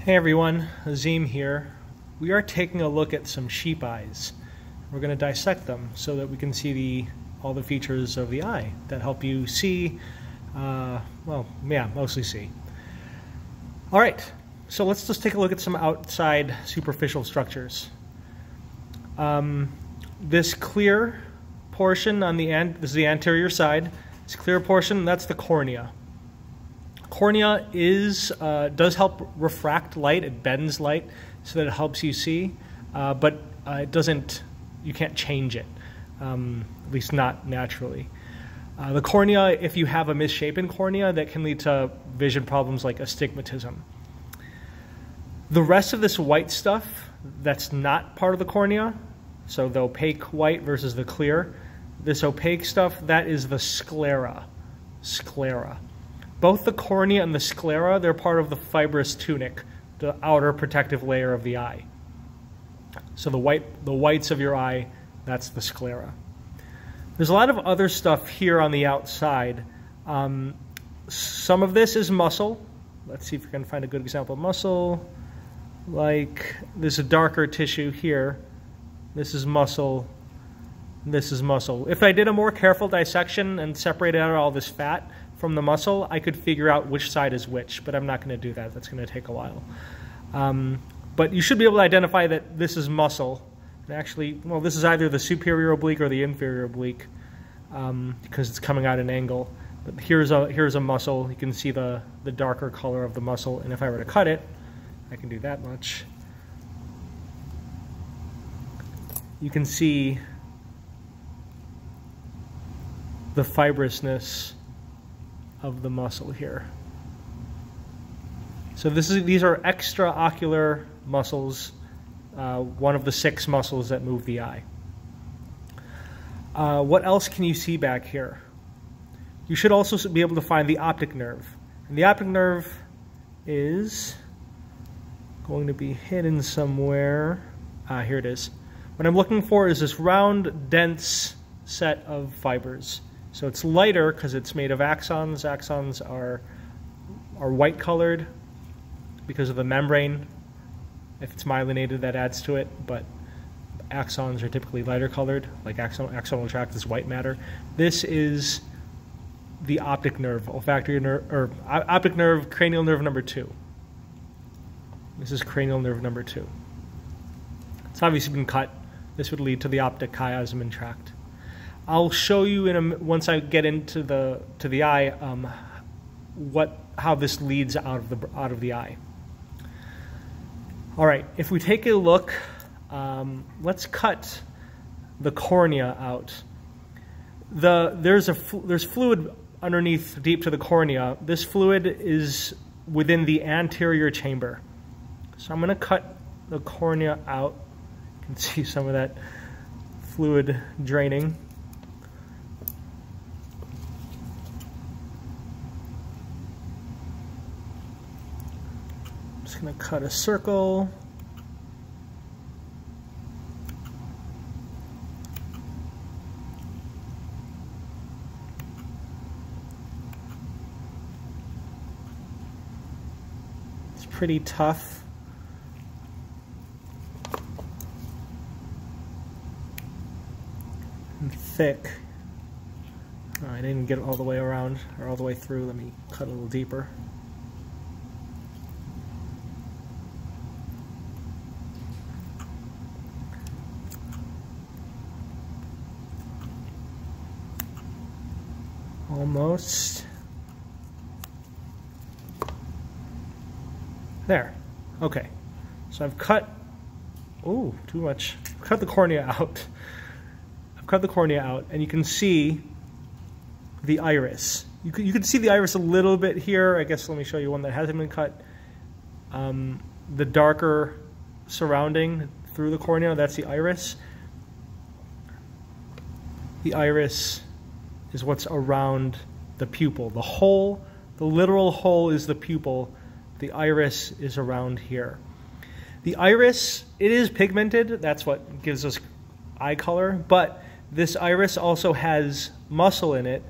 Hey everyone, Azim here. We are taking a look at some sheep eyes. We're going to dissect them so that we can see all the features of the eye that help you see, mostly see. Alright, so let's just take a look at some outside superficial structures. This clear portion on the end, this is the anterior side, this clear portion, that's the cornea. Cornea does help refract light. It bends light so that it helps you see, but it doesn't. You can't change it, at least not naturally. The cornea, if you have a misshapen cornea, that can lead to vision problems like astigmatism. The rest of this white stuff, that's not part of the cornea, so the opaque white versus the clear, this opaque stuff, that is the sclera. Both the cornea and the sclera, they're part of the fibrous tunic, the outer protective layer of the eye. So the whites of your eye, that's the sclera. There's a lot of other stuff here on the outside. Some of this is muscle. Let's see if we can find a good example of muscle. Like this is darker tissue here. This is muscle. This is muscle. If I did a more careful dissection and separated out all this fat from the muscle, I could figure out which side is which, but I'm not going to do that. That's going to take a while. But you should be able to identify that this is muscle. And actually, well, this is either the superior oblique or the inferior oblique because it's coming at an angle. But here's a muscle. You can see the darker color of the muscle. And if I were to cut it, I can do that much. You can see the fibrousness of the muscle here. So these are extraocular muscles, one of the 6 muscles that move the eye. What else can you see back here? You should also be able to find the optic nerve. And the optic nerve is going to be hidden somewhere. Here it is. What I'm looking for is this round, dense set of fibers. So it's lighter because it's made of axons. Axons are white colored because of the membrane. If it's myelinated, that adds to it, but axons are typically lighter colored, like axonal tract is white matter. This is the optic nerve, olfactory nerve, or optic nerve, cranial nerve number 2. This is cranial nerve number 2. It's obviously been cut. This would lead to the optic chiasm and tract. I'll show you once I get into the eye how this leads out of the eye. All right, if we take a look, let's cut the cornea out. There's fluid underneath, deep to the cornea. This fluid is within the anterior chamber. So I'm going to cut the cornea out. You can see some of that fluid draining. I'm going to cut a circle. It's pretty tough. And thick. Oh, I didn't get it all the way around or all the way through. Let me cut a little deeper. Almost. There. Okay. So I've cut, too much. I've cut the cornea out. I've cut the cornea out, and you can see the iris. You can see the iris a little bit here. I guess let me show you one that hasn't been cut. The darker surrounding through the cornea, that's the iris. The iris is what's around the pupil. The hole, the literal hole is the pupil. The iris is around here. The iris, it is pigmented. That's what gives us eye color. But this iris also has muscle in it.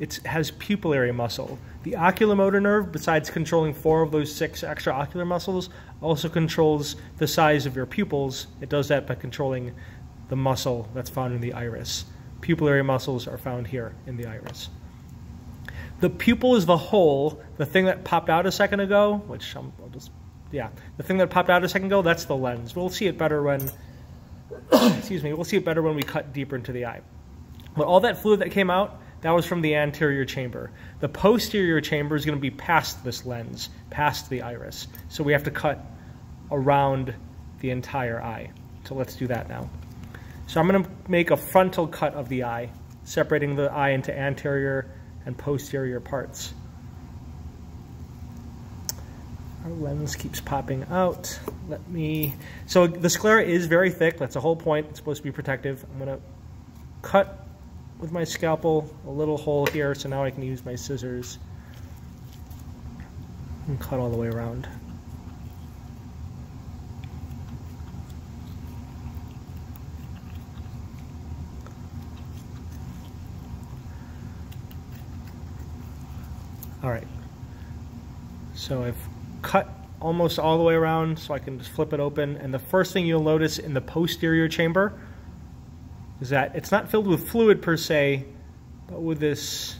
It has pupillary muscle. The oculomotor nerve, besides controlling 4 of those 6 extraocular muscles, also controls the size of your pupils. It does that by controlling the muscle that's found in the iris. Pupillary muscles are found here in the iris. The pupil is the hole, the thing that popped out a second ago, which the thing that popped out a second ago, that's the lens. We'll see it better when, we'll see it better when we cut deeper into the eye. But all that fluid that came out, that was from the anterior chamber. The posterior chamber is going to be past this lens, past the iris. So we have to cut around the entire eye. So let's do that now. So I'm going to make a frontal cut of the eye, separating the eye into anterior and posterior parts. Our lens keeps popping out. So the sclera is very thick. That's the whole point. It's supposed to be protective. I'm going to cut with my scalpel a little hole here, so now I can use my scissors and cut all the way around. All right, so I've cut almost all the way around, so I can just flip it open, and the first thing you'll notice in the posterior chamber is that it's not filled with fluid per se, but with this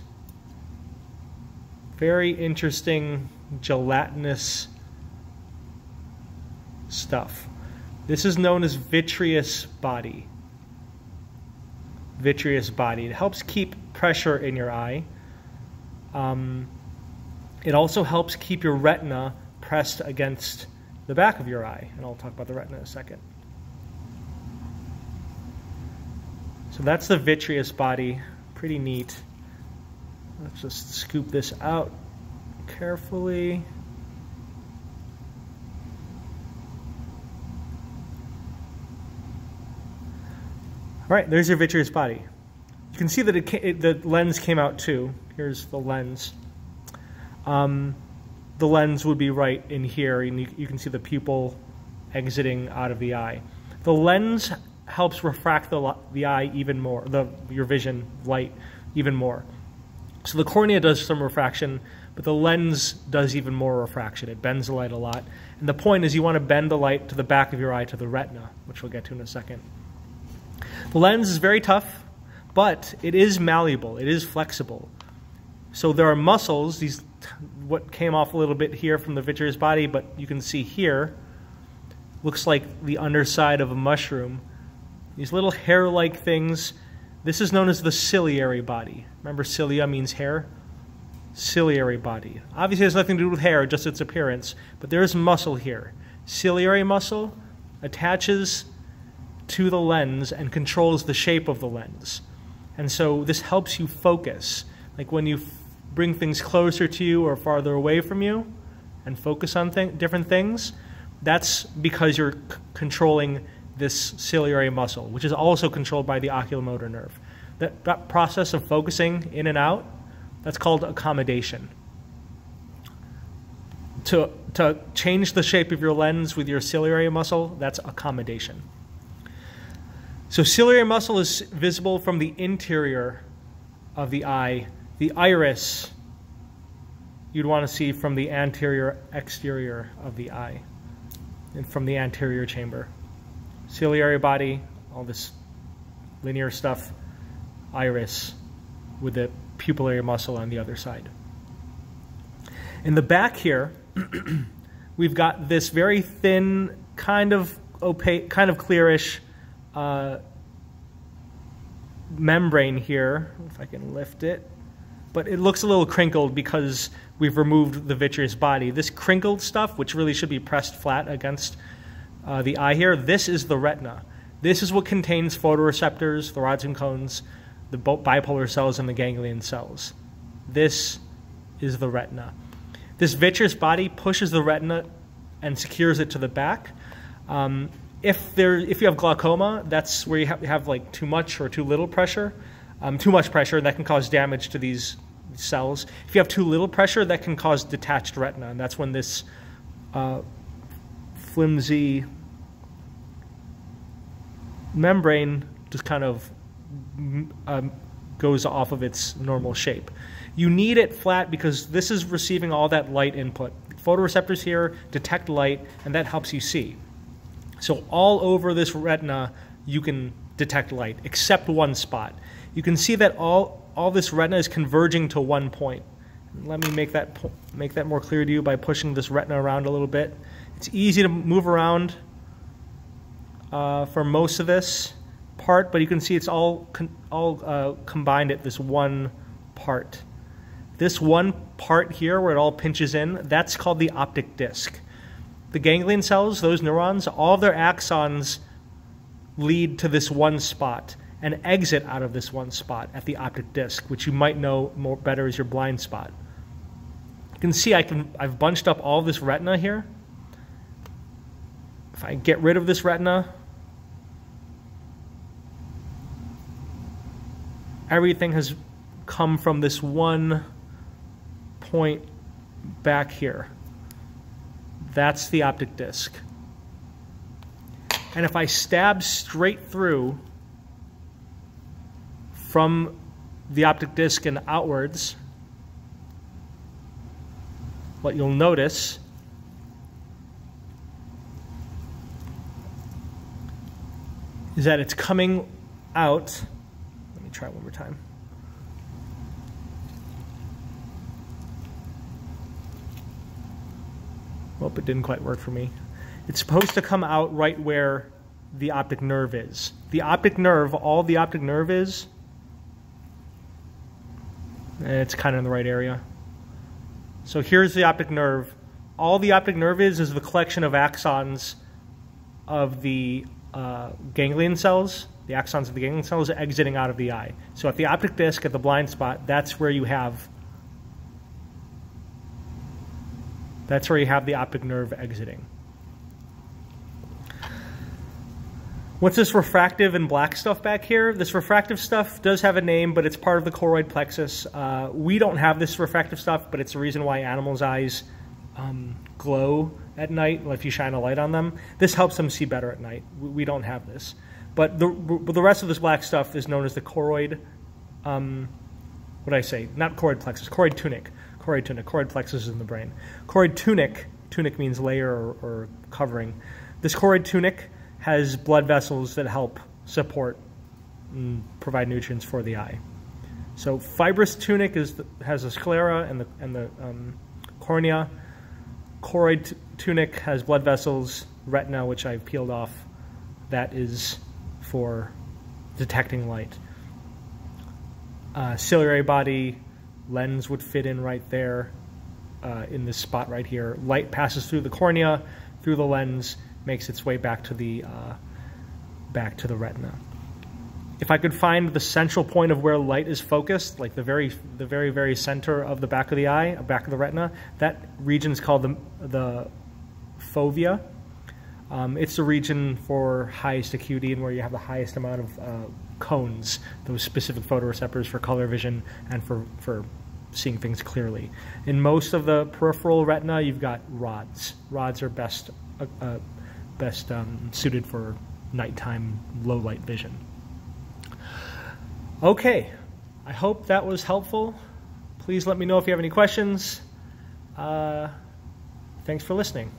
very interesting gelatinous stuff. This is known as vitreous body. Vitreous body. It helps keep pressure in your eye. It also helps keep your retina pressed against the back of your eye, and I'll talk about the retina in a second. So that's the vitreous body. Pretty neat. Let's just scoop this out carefully. All right, there's your vitreous body. You can see that the lens came out too. Here's the lens. The lens would be right in here, and you can see the pupil exiting out of the eye. The lens helps refract the eye even more, your vision, light, even more. So the cornea does some refraction, but the lens does even more refraction. It bends the light a lot. And the point is you want to bend the light to the back of your eye, to the retina, which we'll get to in a second. The lens is very tough, but it is malleable. It is flexible. So there are muscles, what came off a little bit here from the vitreous body, but you can see here, looks like the underside of a mushroom. These little hair-like things, this is known as the ciliary body. Remember, cilia means hair? Ciliary body. Obviously, it has nothing to do with hair, just its appearance, but there is muscle here. Ciliary muscle attaches to the lens and controls the shape of the lens. And so this helps you focus. Like when you bring things closer to you or farther away from you and focus on different things, that's because you're controlling this ciliary muscle, which is also controlled by the oculomotor nerve. That process of focusing in and out, that's called accommodation. To change the shape of your lens with your ciliary muscle, that's accommodation. So ciliary muscle is visible from the interior of the eye. The iris you'd want to see from the anterior exterior of the eye and from the anterior chamber. Ciliary body, all this linear stuff, iris with the pupillary muscle on the other side. In the back here, we've got this very thin, kind of opaque, kind of clearish membrane here, if I can lift it. But it looks a little crinkled because we've removed the vitreous body. This crinkled stuff, which really should be pressed flat against the eye here, this is the retina. This is what contains photoreceptors, the rods and cones, the bipolar cells, and the ganglion cells. This is the retina. This vitreous body pushes the retina and secures it to the back. If you have glaucoma, that's where you have like too much or too little pressure. Too much pressure, and that can cause damage to these cells. If you have too little pressure, that can cause detached retina, and that's when this flimsy membrane just kind of goes off of its normal shape. You need it flat because this is receiving all that light input. Photoreceptors here detect light, and that helps you see. So all over this retina, you can detect light, except one spot. You can see that all this retina is converging to one point. Let me make that more clear to you by pushing this retina around a little bit. It's easy to move around for most of this part, but you can see it's all combined at this one part. This one part here where it all pinches in, that's called the optic disc. The ganglion cells, those neurons, all their axons lead to this one spot and exit out of this one spot at the optic disc, which you might know more better as your blind spot. You can see I've bunched up all this retina here. If I get rid of this retina, everything has come from this one point back here. That's the optic disc. And if I stab straight through from the optic disc and outwards, what you'll notice is that it's coming out. Let me try one more time. Well, it didn't quite work for me. It's supposed to come out right where the optic nerve is. The optic nerve, all the optic nerve is, and it's kind of in the right area. So here's the optic nerve. All the optic nerve is the collection of axons of the ganglion cells, the axons of the ganglion cells exiting out of the eye. So at the optic disc, at the blind spot, that's where you have the optic nerve exiting. What's this refractive and black stuff back here? This refractive stuff does have a name, but it's part of the choroid plexus. We don't have this refractive stuff, but it's the reason why animals' eyes glow at night if you shine a light on them. This helps them see better at night. We don't have this. But the rest of this black stuff is known as the choroid, what did I say? Not choroid plexus, choroid tunic. Choroid tunic. Choroid plexus is in the brain. Choroid tunic, tunic means layer or covering. This choroid tunic has blood vessels that help support and provide nutrients for the eye. So fibrous tunic has the sclera and the cornea. Choroid tunic has blood vessels, retina, which I've peeled off. That is for detecting light. Ciliary body, lens would fit in right there in this spot right here. Light passes through the cornea, through the lens, makes its way back to the retina. If I could find the central point of where light is focused, like the very center of the back of the eye, back of the retina, that region is called the fovea. It's the region for highest acuity and where you have the highest amount of cones, those specific photoreceptors for color vision and for seeing things clearly. In most of the peripheral retina, you've got rods. Rods are best suited for nighttime low light vision. Okay, I hope that was helpful. Please let me know if you have any questions. Thanks for listening.